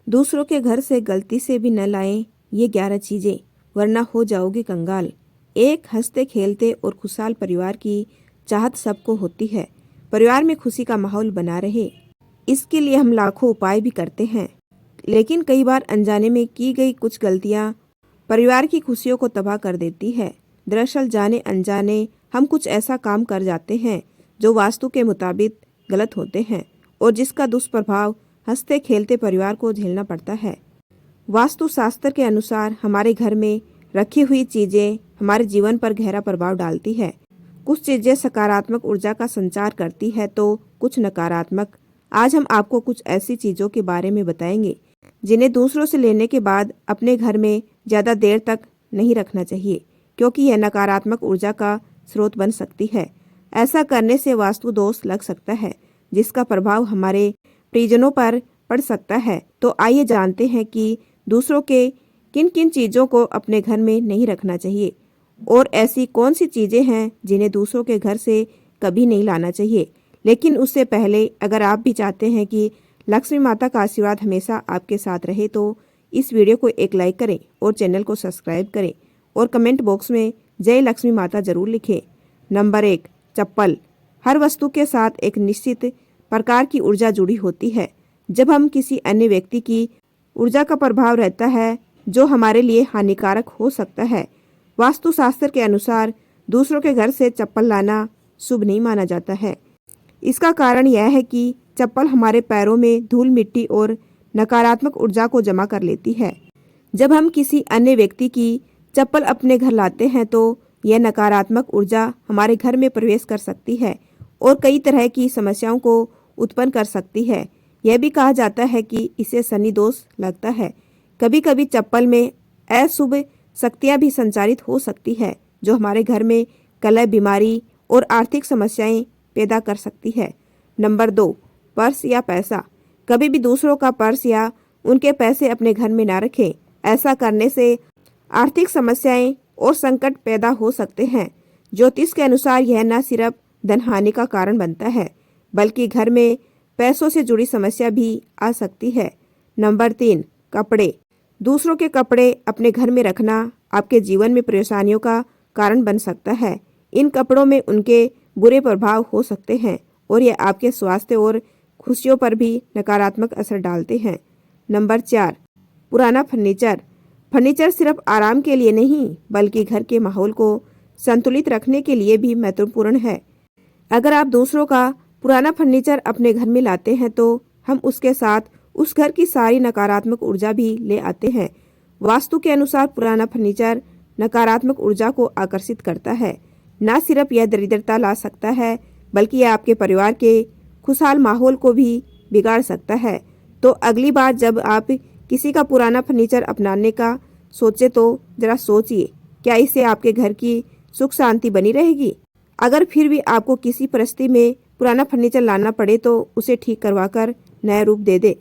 दूसरों के घर से गलती से भी न लाएं ये 11 चीजें, वरना हो जाओगे कंगाल। एक हंसते खेलते और खुशहाल परिवार की चाहत सबको होती है। परिवार में खुशी का माहौल बना रहे, इसके लिए हम लाखों उपाय भी करते हैं, लेकिन कई बार अनजाने में की गई कुछ गलतियां परिवार की खुशियों को तबाह कर देती है। दरअसल जाने अनजाने हम कुछ ऐसा काम कर जाते हैं जो वास्तु के मुताबिक गलत होते हैं और जिसका दुष्प्रभाव हंसते खेलते परिवार को झेलना पड़ता है। वास्तु शास्त्र के अनुसार हमारे घर में रखी हुई चीजें हमारे जीवन पर गहरा प्रभाव डालती है। कुछ चीजें सकारात्मक ऊर्जा का संचार करती है तो कुछ नकारात्मक। आज हम आपको कुछ ऐसी चीजों के बारे में बताएंगे जिन्हें दूसरों से लेने के बाद अपने घर में ज्यादा देर तक नहीं रखना चाहिए, क्योंकि यह नकारात्मक ऊर्जा का स्रोत बन सकती है। ऐसा करने से वास्तु दोष लग सकता है, जिसका प्रभाव हमारे परिजनों पर पड़ सकता है। तो आइए जानते हैं कि दूसरों के किन किन चीज़ों को अपने घर में नहीं रखना चाहिए और ऐसी कौन सी चीज़ें हैं जिन्हें दूसरों के घर से कभी नहीं लाना चाहिए। लेकिन उससे पहले अगर आप भी चाहते हैं कि लक्ष्मी माता का आशीर्वाद हमेशा आपके साथ रहे तो इस वीडियो को एक लाइक करें और चैनल को सब्सक्राइब करें और कमेंट बॉक्स में जय लक्ष्मी माता जरूर लिखें। नंबर 1, चप्पल। हर वस्तु के साथ एक निश्चित प्रकार की ऊर्जा जुड़ी होती है। जब हम किसी अन्य व्यक्ति की ऊर्जा का प्रभाव रहता है जो हमारे लिए हानिकारक हो सकता है। वास्तुशास्त्र के अनुसार दूसरों के घर से चप्पल लाना शुभ नहीं माना जाता है। इसका कारण यह है कि चप्पल हमारे पैरों में धूल मिट्टी और नकारात्मक ऊर्जा को जमा कर लेती है। जब हम किसी अन्य व्यक्ति की चप्पल अपने घर लाते हैं तो यह नकारात्मक ऊर्जा हमारे घर में प्रवेश कर सकती है और कई तरह की समस्याओं को उत्पन्न कर सकती है। यह भी कहा जाता है कि इसे शनि दोष लगता है। कभी कभी चप्पल में अशुभ शक्तियां भी संचारित हो सकती है जो हमारे घर में कलह, बीमारी और आर्थिक समस्याएं पैदा कर सकती है। नंबर 2, पर्स या पैसा। कभी भी दूसरों का पर्स या उनके पैसे अपने घर में ना रखें। ऐसा करने से आर्थिक समस्याएं और संकट पैदा हो सकते हैं। ज्योतिष के अनुसार यह न सिर्फ धन हानि का कारण बनता है बल्कि घर में पैसों से जुड़ी समस्या भी आ सकती है। नंबर 3, कपड़े। दूसरों के कपड़े अपने घर में रखना आपके जीवन में परेशानियों का कारण बन सकता है। इन कपड़ों में उनके बुरे प्रभाव हो सकते हैं और यह आपके स्वास्थ्य और खुशियों पर भी नकारात्मक असर डालते हैं। नंबर 4, पुराना फर्नीचर। फर्नीचर सिर्फ आराम के लिए नहीं बल्कि घर के माहौल को संतुलित रखने के लिए भी महत्वपूर्ण है। अगर आप दूसरों का पुराना फर्नीचर अपने घर में लाते हैं तो हम उसके साथ उस घर की सारी नकारात्मक ऊर्जा भी ले आते हैं। वास्तु के अनुसार पुराना फर्नीचर नकारात्मक ऊर्जा को आकर्षित करता है। न सिर्फ यह दरिद्रता ला सकता है बल्कि यह आपके परिवार के खुशहाल माहौल को भी बिगाड़ सकता है। तो अगली बार जब आप किसी का पुराना फर्नीचर अपनाने का सोचे तो जरा सोचिए, क्या इससे आपके घर की सुख शांति बनी रहेगी। अगर फिर भी आपको किसी परिस्थिति में पुराना फर्नीचर लाना पड़े तो उसे ठीक करवाकर नया रूप दे दे।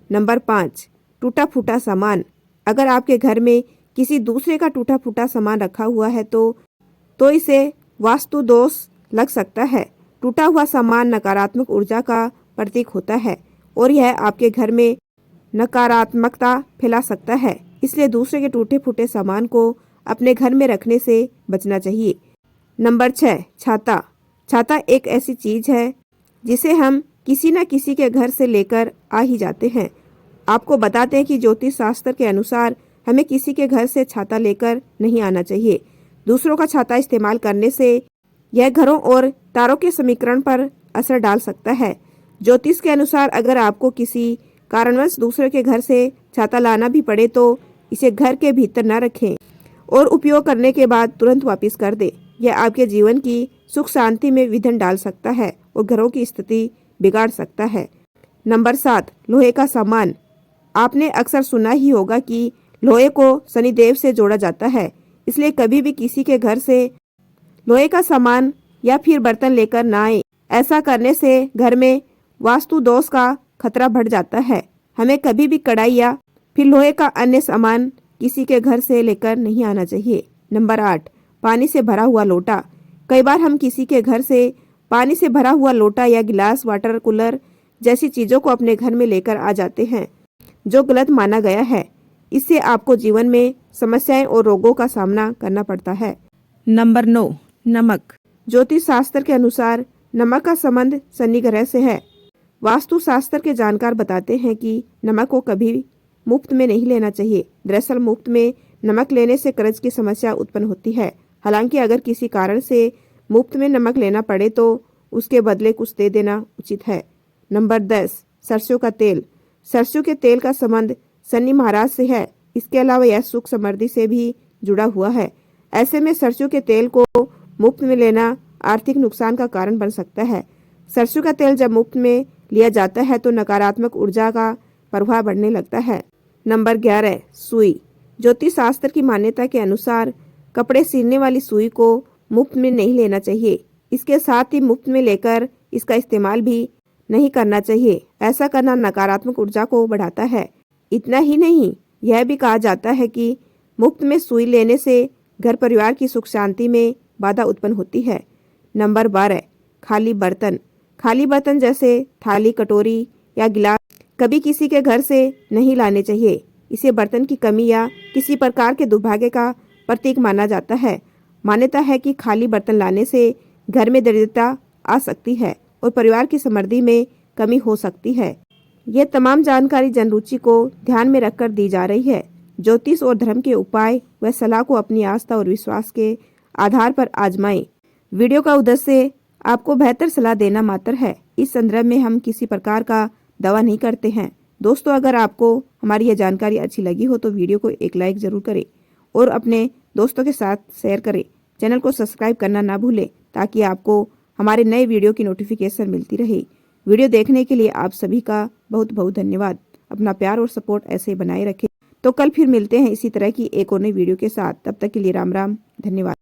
नंबर 5, टूटा फूटा सामान। अगर आपके घर में किसी दूसरे का टूटा फूटा सामान रखा हुआ है तो इसे वास्तु दोष लग सकता है। टूटा हुआ सामान नकारात्मक ऊर्जा का प्रतीक होता है और यह आपके घर में नकारात्मकता फैला सकता है। इसलिए दूसरे के टूटे फूटे सामान को अपने घर में रखने से बचना चाहिए। नंबर 6, छाता। छाता एक ऐसी चीज है जिसे हम किसी न किसी के घर से लेकर आ ही जाते हैं। आपको बताते हैं कि ज्योतिष शास्त्र के अनुसार हमें किसी के घर से छाता लेकर नहीं आना चाहिए। दूसरों का छाता इस्तेमाल करने से यह घरों और तारों के समीकरण पर असर डाल सकता है। ज्योतिष के अनुसार अगर आपको किसी कारणवश दूसरे के घर से छाता लाना भी पड़े तो इसे घर के भीतर न रखें और उपयोग करने के बाद तुरंत वापस कर दें। यह आपके जीवन की सुख शांति में विघ्न डाल सकता है और घरों की स्थिति बिगाड़ सकता है। नंबर 7, लोहे का सामान। आपने अक्सर सुना ही होगा कि लोहे को शनिदेव से जोड़ा जाता है, इसलिए कभी भी किसी के घर से लोहे का सामान या फिर बर्तन लेकर ना आए। ऐसा करने से घर में वास्तु दोष का खतरा बढ़ जाता है। हमें कभी भी कढ़ाई या फिर लोहे का अन्य सामान किसी के घर से लेकर नहीं आना चाहिए। नंबर 8, पानी से भरा हुआ लोटा। कई बार हम किसी के घर से पानी से भरा हुआ लोटा या गिलास, वाटर कूलर जैसी चीजों को अपने घर में लेकर आ जाते हैं। जो गलत माना गया है। इससे आपको जीवन में समस्याएं और रोगों का सामना करना पड़ता है। नंबर 9, नमक। ज्योतिष शास्त्र के अनुसार नमक का संबंध शनि ग्रह से है। वास्तु शास्त्र के जानकार बताते हैं कि नमक को कभी मुफ्त में नहीं लेना चाहिए। दरअसल मुफ्त में नमक लेने से कर्ज की समस्या उत्पन्न होती है। हालांकि अगर किसी कारण से मुफ्त में नमक लेना पड़े तो उसके बदले कुछ दे देना उचित है। नंबर 10, सरसों का तेल। सरसों के तेल का संबंध शनि महाराज से है। इसके अलावा यह सुख समृद्धि से भी जुड़ा हुआ है। ऐसे में सरसों के तेल को मुफ्त में लेना आर्थिक नुकसान का कारण बन सकता है। सरसों का तेल जब मुफ्त में लिया जाता है तो नकारात्मक ऊर्जा का प्रभाव बढ़ने लगता है। नंबर 11, सुई। ज्योतिष शास्त्र की मान्यता के अनुसार कपड़े सीने वाली सुई को मुफ्त में नहीं लेना चाहिए। इसके साथ ही मुफ्त में लेकर इसका इस्तेमाल भी नहीं करना चाहिए। ऐसा करना नकारात्मक ऊर्जा को बढ़ाता है। इतना ही नहीं, यह भी कहा जाता है कि मुफ्त में सुई लेने से घर परिवार की सुख शांति में बाधा उत्पन्न होती है। नंबर 12, खाली बर्तन। खाली बर्तन जैसे थाली, कटोरी या गिलास कभी किसी के घर से नहीं लाने चाहिए। इसे बर्तन की कमी या किसी प्रकार के दुर्भाग्य का प्रतीक माना जाता है। मान्यता है कि खाली बर्तन लाने से घर में दरिद्रता आ सकती है और परिवार की समृद्धि में कमी हो सकती है। ये तमाम जानकारी जनरुचि को ध्यान में रखकर दी जा रही है। ज्योतिष और धर्म के उपाय व सलाह को अपनी आस्था और विश्वास के आधार पर आजमाएं। वीडियो का उद्देश्य आपको बेहतर सलाह देना मात्र है। इस संदर्भ में हम किसी प्रकार का दावा नहीं करते हैं। दोस्तों, अगर आपको हमारी यह जानकारी अच्छी लगी हो तो वीडियो को एक लाइक जरूर करें और अपने दोस्तों के साथ शेयर करें। चैनल को सब्सक्राइब करना ना भूलें ताकि आपको हमारे नए वीडियो की नोटिफिकेशन मिलती रहे। वीडियो देखने के लिए आप सभी का बहुत बहुत धन्यवाद। अपना प्यार और सपोर्ट ऐसे ही बनाए रखें। तो कल फिर मिलते हैं इसी तरह की एक और नई वीडियो के साथ। तब तक के लिए राम राम, धन्यवाद।